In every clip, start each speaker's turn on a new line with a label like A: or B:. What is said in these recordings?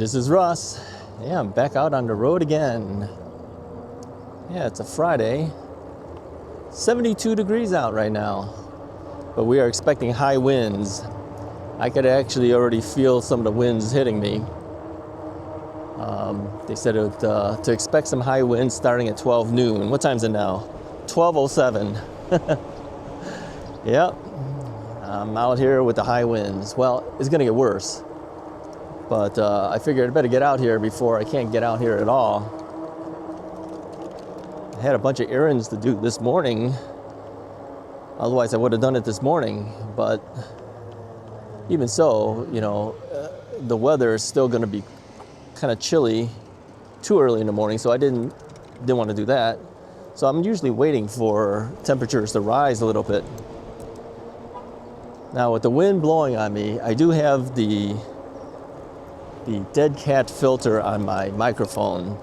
A: This is Russ. Yeah, I'm back out on the road again. Yeah, it's a Friday. 72 degrees out right now, but we are expecting high winds. I could actually already feel some of the winds hitting me. They said to expect some high winds starting at 12 noon. What time's it now? 12:07. Yep, I'm out here with the high winds. Well, it's gonna get worse, but I figured I better get out here before I can't get out here at all. I had a bunch of errands to do this morning. Otherwise, I would have done it this morning. But even so, you know, the weather is still going to be kind of chilly too early in the morning, so I didn't want to do that. So I'm usually waiting for temperatures to rise a little bit. Now, with the wind blowing on me, I do have the dead cat filter on my microphone.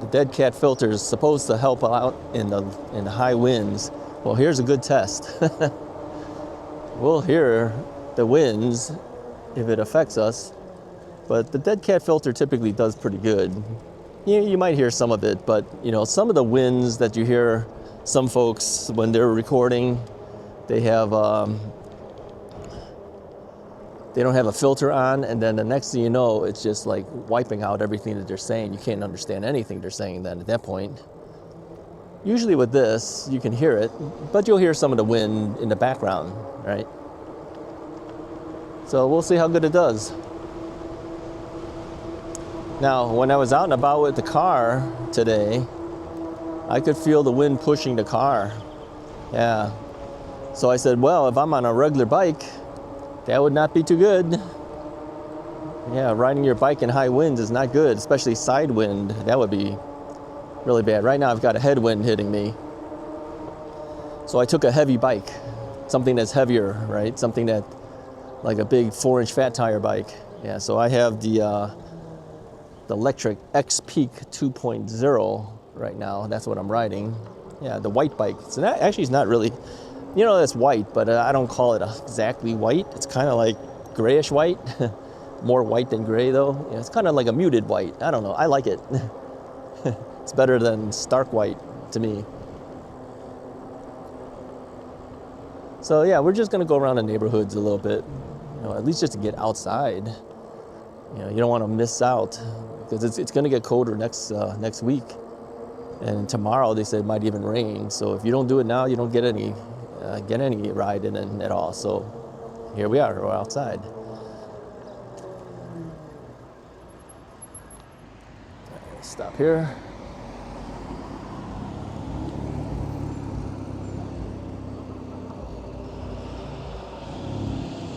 A: The dead cat filter is supposed to help out in the high winds. Well, here's a good test. We'll hear the winds if it affects us, but the dead cat filter typically does pretty good. You might hear some of it, but you know, some of the winds that you hear, some folks when they're recording, they have they don't have a filter on, and then the next thing you know, it's just like wiping out everything that they're saying. You can't understand anything they're saying then at that point. Usually with this, you can hear it, but you'll hear some of the wind in the background, right? So we'll see how good it does. Now, when I was out and about with the car today, I could feel the wind pushing the car. Yeah. So I said, well, if I'm on a regular bike, that would not be too good. Yeah, riding your bike in high winds is not good, especially side wind. That would be really bad. Right now I've got a headwind hitting me. So I took a heavy bike, something that's heavier, right? Something that, like a big 4-inch fat tire bike. Yeah, so I have the lectric X-Peak 2.0 right now. That's what I'm riding. Yeah, the white bike. So that actually is not really, you know, it's white, but I don't call it exactly white. It's kind of like grayish white. More white than gray though. Yeah, it's kind of like a muted white. I don't know, I like it. It's better than stark white to me. So yeah, we're just gonna go around the neighborhoods a little bit, you know, at least just to get outside. You know, you don't want to miss out because it's gonna get colder next week, and tomorrow they said it might even rain. So if you don't do it now, you don't get any ride in at all. So here we are, we're outside. Stop here.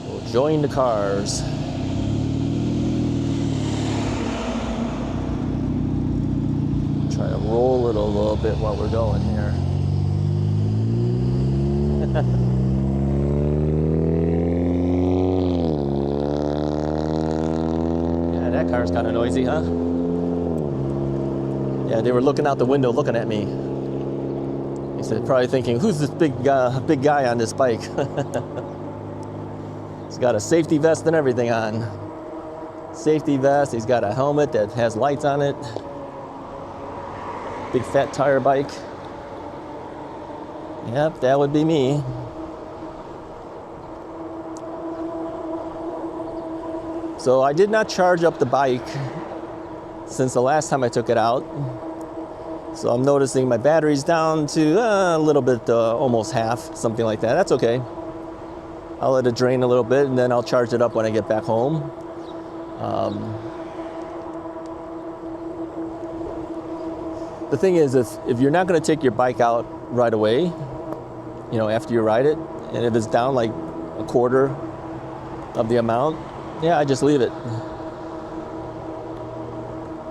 A: We'll join the cars. Try to roll it a little bit while we're going here. Yeah, that car's kind of noisy, huh? Yeah, they were looking out the window looking at me. He said, probably thinking, who's this big guy on this bike? He's got a safety vest and everything on. Safety vest, he's got a helmet that has lights on it. Big fat tire bike. Yep, that would be me. So I did not charge up the bike since the last time I took it out. So I'm noticing my battery's down to a little bit, almost half, something like that. That's okay. I'll let it drain a little bit and then I'll charge it up when I get back home. The thing is, if you're not gonna take your bike out right away, you know, after you ride it, and if it's down like a quarter of the amount, yeah, I just leave it.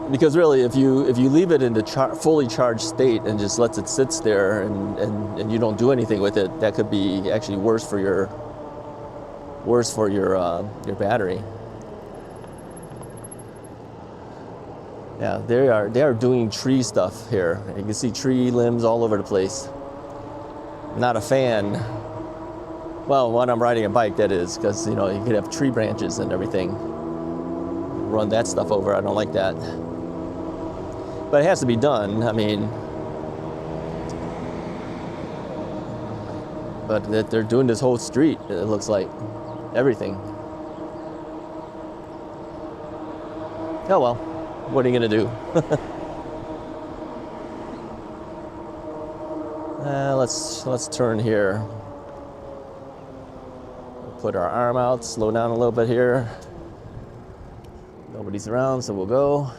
A: Because really, if you leave it in the fully charged state and just lets it sit there and you don't do anything with it, that could be actually worse for your battery. Yeah, they are doing tree stuff here. You can see tree limbs all over the place. Not a fan. Well, when I'm riding a bike, that is, because you know you could have tree branches and everything. run that stuff over. I don't like that. But it has to be done. I mean, but that they're doing this whole street, it looks like. Everything. Oh well, what are you gonna do? Let's turn here. We'll put our arm out, slow down a little bit here. Nobody's around, so we'll go.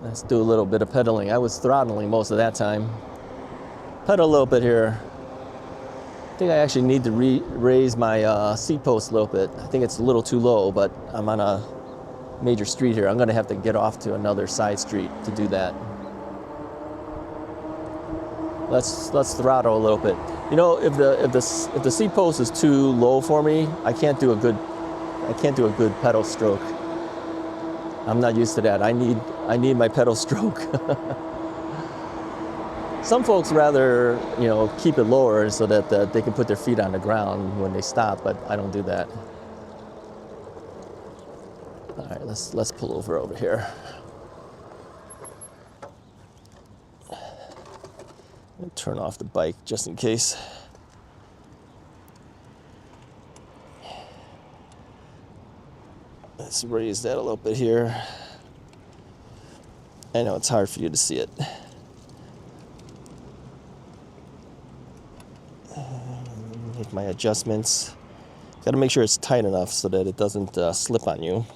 A: Let's do a little bit of pedaling. I was throttling most of that time. Pedal a little bit here. I think I actually need to raise my seat post a little bit. I think it's a little too low, but I'm on a major street here. I'm gonna have to get off to another side street to do that. Let's throttle a little bit. You know, if the seat post is too low for me, I can't do a good pedal stroke. I'm not used to that. I need my pedal stroke. Some folks rather, you know, keep it lower so that they can put their feet on the ground when they stop, but I don't do that. All right, let's pull over here. I'll turn off the bike just in case. Let's raise that a little bit here. I know it's hard for you to see it. Make my adjustments. Got to make sure it's tight enough so that it doesn't slip on you.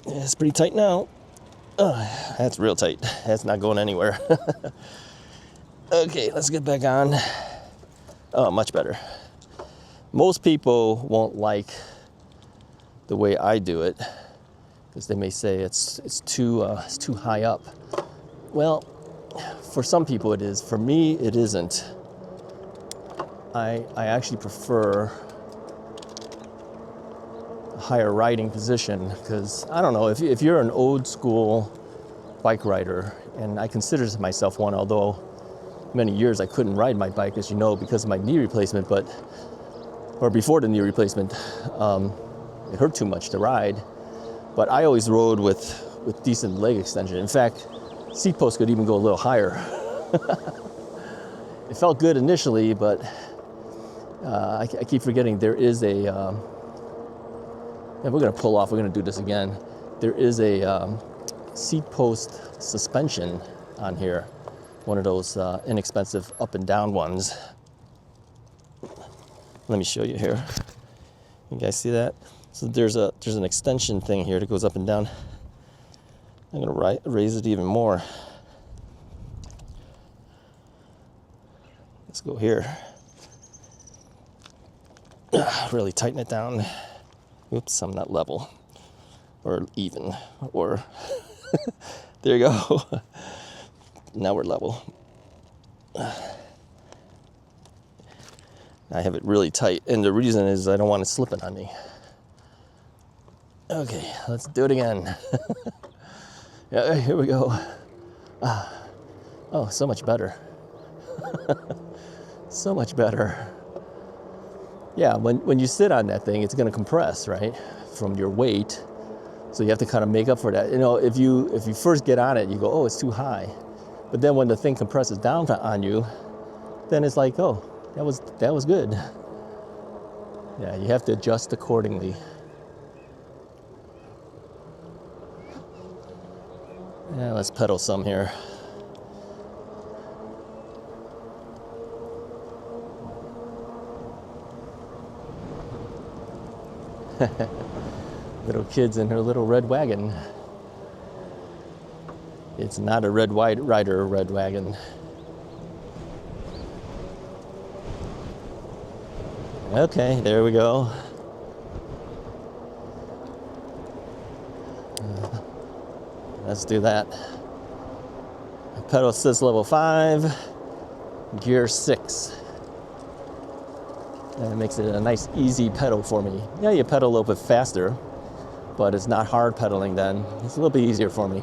A: Yeah, it's pretty tight now. That's real tight. That's not going anywhere. Okay, let's get back on. Oh, much better. Most people won't like the way I do it because they may say it's too high up. Well, for some people it is. For me, it isn't. I actually prefer a higher riding position because, I don't know, if you're an old school bike rider, and I consider myself one, although many years I couldn't ride my bike, as you know, because of my knee replacement, or before the knee replacement, it hurt too much to ride. But I always rode with decent leg extension. In fact, seat post could even go a little higher. It felt good initially, but I keep forgetting there is a, and we're gonna pull off, we're gonna do this again. There is a seat post suspension on here. One of those inexpensive up and down ones. Let me show you here. You guys see that? So there's an extension thing here that goes up and down. I'm gonna raise it even more. Let's go here. Really tighten it down. Oops, I'm not level or even, or there you go. Now we're level. I have it really tight, and the reason is I don't want it slipping on me. Okay, let's do it again. Yeah, here we go. Oh, so much better. So much better. Yeah, when you sit on that thing, it's going to compress, right, from your weight. So you have to kind of make up for that. You know, if you first get on it, you go, oh, it's too high. But then when the thing compresses down on you, then it's like, oh, that was good. Yeah, you have to adjust accordingly. Yeah, let's pedal some here. Little kids in her little red wagon. It's not a Red Rider red wagon. Okay, there we go. Let's do that. Pedal assist level 5, gear 6. And it makes it a nice, easy pedal for me. Yeah, you pedal a little bit faster, but it's not hard pedaling then. It's a little bit easier for me.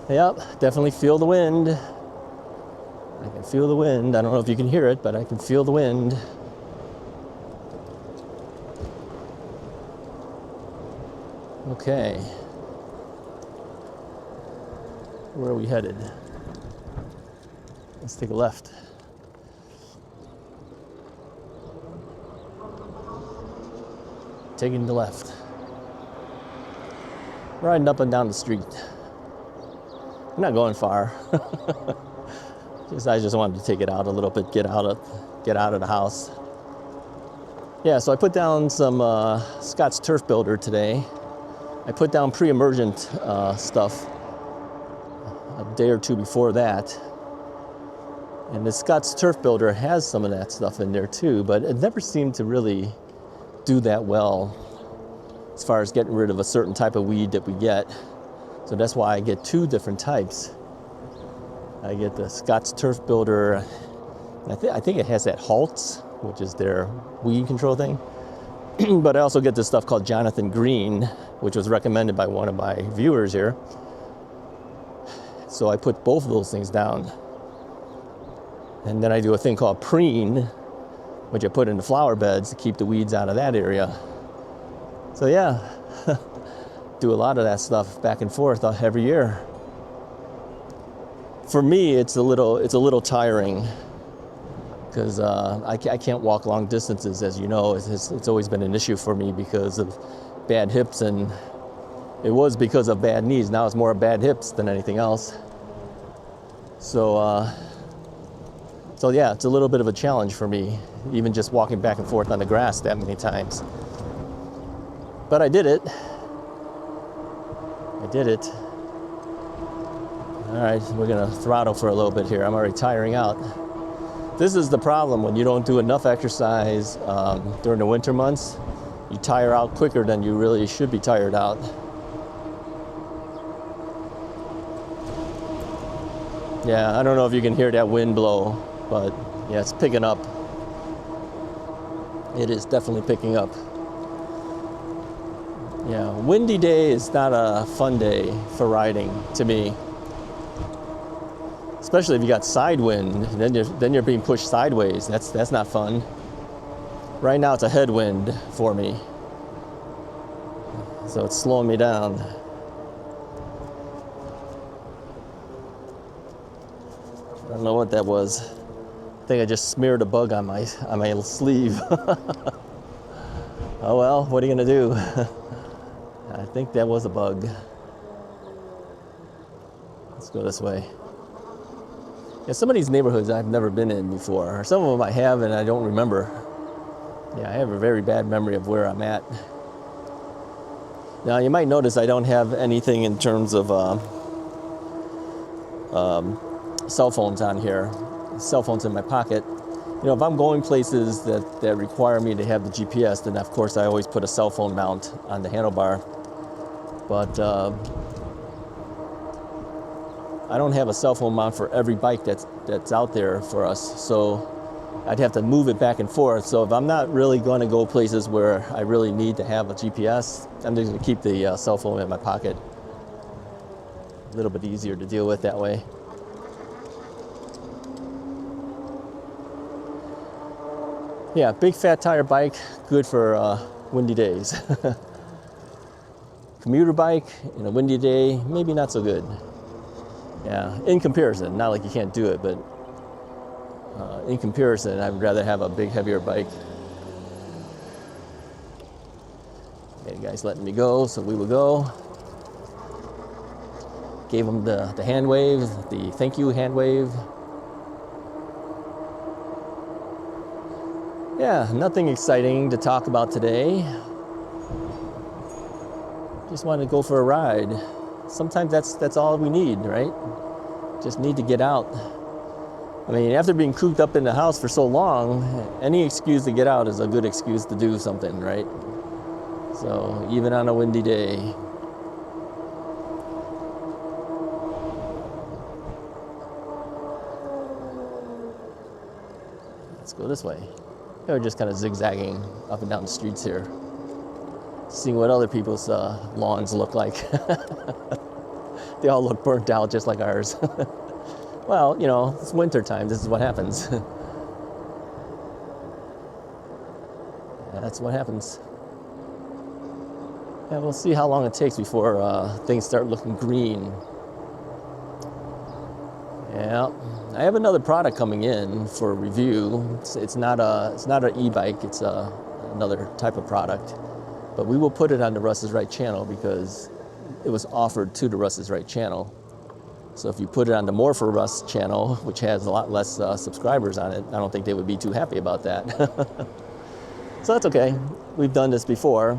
A: Yep, definitely feel the wind. I can feel the wind. I don't know if you can hear it, but I can feel the wind. Okay. Where are we headed? Let's take a left. Taking the left. Riding up and down the street. I'm not going far. I just wanted to take it out a little bit, get out of the house. Yeah, so I put down some Scott's Turf Builder today. I put down pre-emergent stuff a day or two before that. And the Scott's Turf Builder has some of that stuff in there too, but it never seemed to really do that well as far as getting rid of a certain type of weed that we get. So that's why I get two different types. I get the Scott's Turf Builder. I think it has that Haltz, which is their weed control thing. But I also get this stuff called Jonathan Green, which was recommended by one of my viewers here. So I put both of those things down. And then I do a thing called Preen, which I put in the flower beds to keep the weeds out of that area. So yeah, do a lot of that stuff back and forth every year. For me, it's a little tiring because I can't walk long distances, as you know. It's always been an issue for me because of bad hips, and it was because of bad knees. Now it's more bad hips than anything else. So yeah, it's a little bit of a challenge for me, even just walking back and forth on the grass that many times. But I did it. All right, we're gonna throttle for a little bit here. I'm already tiring out. This is the problem when you don't do enough exercise during the winter months. You tire out quicker than you really should be tired out. Yeah, I don't know if you can hear that wind blow, but yeah, it's picking up. It is definitely picking up. Yeah, windy day is not a fun day for riding to me. Especially if you got side wind, then you're being pushed sideways. That's not fun. Right now it's a headwind for me, so it's slowing me down. I don't know what that was. I think I just smeared a bug on my sleeve. Oh well, what are you gonna do? I think that was a bug. Let's go this way. Yeah, some of these neighborhoods I've never been in before. Some of them I have and I don't remember. Yeah, I have a very bad memory of where I'm at. Now you might notice I don't have anything in terms of cell phones on here. Cell phones in my pocket. You know, if I'm going places that require me to have the GPS, then of course I always put a cell phone mount on the handlebar. But I don't have a cell phone mount for every bike that's out there for us, so I'd have to move it back and forth. So if I'm not really going to go places where I really need to have a GPS, I'm just going to keep the cell phone in my pocket. A little bit easier to deal with that way. Yeah, big fat tire bike, good for windy days. Commuter bike in a windy day, maybe not so good. Yeah, in comparison, not like you can't do it, but in comparison, I'd rather have a big, heavier bike. Okay, the guy's letting me go, so we will go. Gave him the hand wave, the thank you hand wave. Yeah, nothing exciting to talk about today. Just want to go for a ride. Sometimes that's all we need, right? Just need to get out. I mean, after being cooped up in the house for so long, any excuse to get out is a good excuse to do something, right? So even on a windy day. Let's go this way. We're just kind of zigzagging up and down the streets here, seeing what other people's lawns look like. They all look burnt out just like ours. Well, you know, it's winter time. This is what happens. Yeah, that's what happens. Yeah, we'll see how long it takes before things start looking green. Yeah, I have another product coming in for review. It's not an e-bike. It's another type of product, but we will put it on the Russ is Right channel because it was offered to the Russ is Right channel. So if you put it on the More for Russ channel, which has a lot less subscribers on it, I don't think they would be too happy about that. So that's okay. We've done this before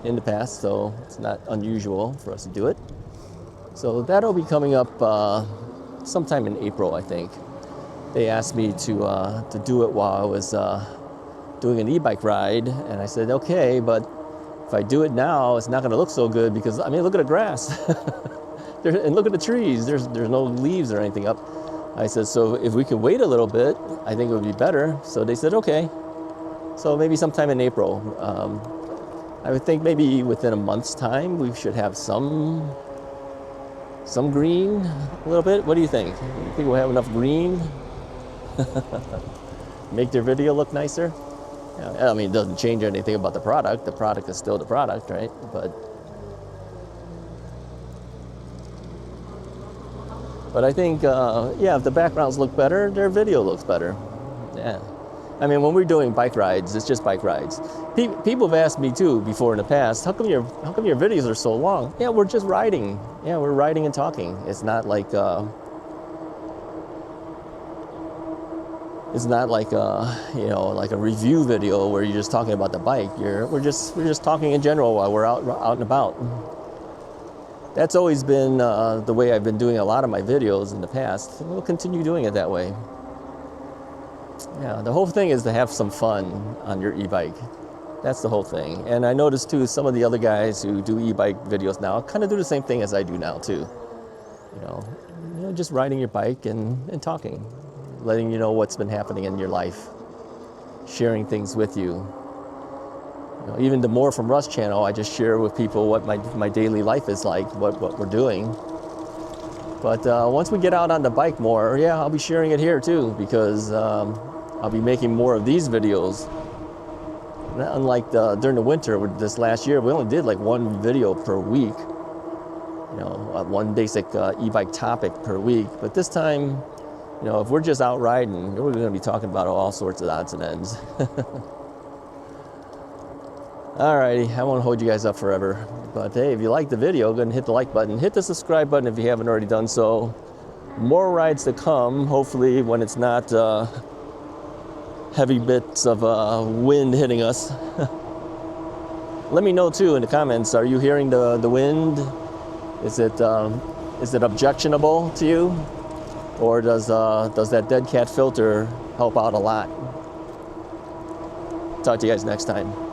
A: in the past, so it's not unusual for us to do it. So that'll be coming up sometime in April, I think. They asked me to do it while I was doing an e-bike ride, and I said, okay, but if I do it now, it's not going to look so good because, I mean, look at the grass. And look at the trees. There's no leaves or anything up. I said, so if we could wait a little bit, I think it would be better. So they said, okay. So maybe sometime in April. I would think maybe within a month's time, we should have some green, a little bit. What do you think? You think we'll have enough green? Make their video look nicer? Yeah, I mean, it doesn't change anything about the product. The product is still the product, right? But I think, yeah, if the backgrounds look better, their video looks better. Yeah. I mean, when we're doing bike rides, it's just bike rides. People have asked me too before in the past, how come your videos are so long? Yeah, we're just riding. Yeah, we're riding and talking. It's not like you know, like a review video where you're just talking about the bike. We're just talking in general while we're out and about. That's always been the way I've been doing a lot of my videos in the past. We'll continue doing it that way. Yeah, the whole thing is to have some fun on your e-bike. That's the whole thing. And I noticed too, some of the other guys who do e-bike videos now kind of do the same thing as I do now too. You know, just riding your bike and talking, letting you know what's been happening in your life, sharing things with you. You know, even the More from Russ channel, I just share with people what my daily life is like, what we're doing. But once we get out on the bike more, yeah, I'll be sharing it here too, because I'll be making more of these videos. Unlike during the winter, this last year, we only did like one video per week. You know, one basic e-bike topic per week. But this time, you know, if we're just out riding, we're going to be talking about all sorts of odds and ends. Alrighty, I won't hold you guys up forever. But hey, if you like the video, go ahead and hit the like button. Hit the subscribe button if you haven't already done so. More rides to come, hopefully when it's not heavy bits of wind hitting us. Let me know too in the comments, are you hearing the wind? Is it objectionable to you? Or does that dead cat filter help out a lot? Talk to you guys next time.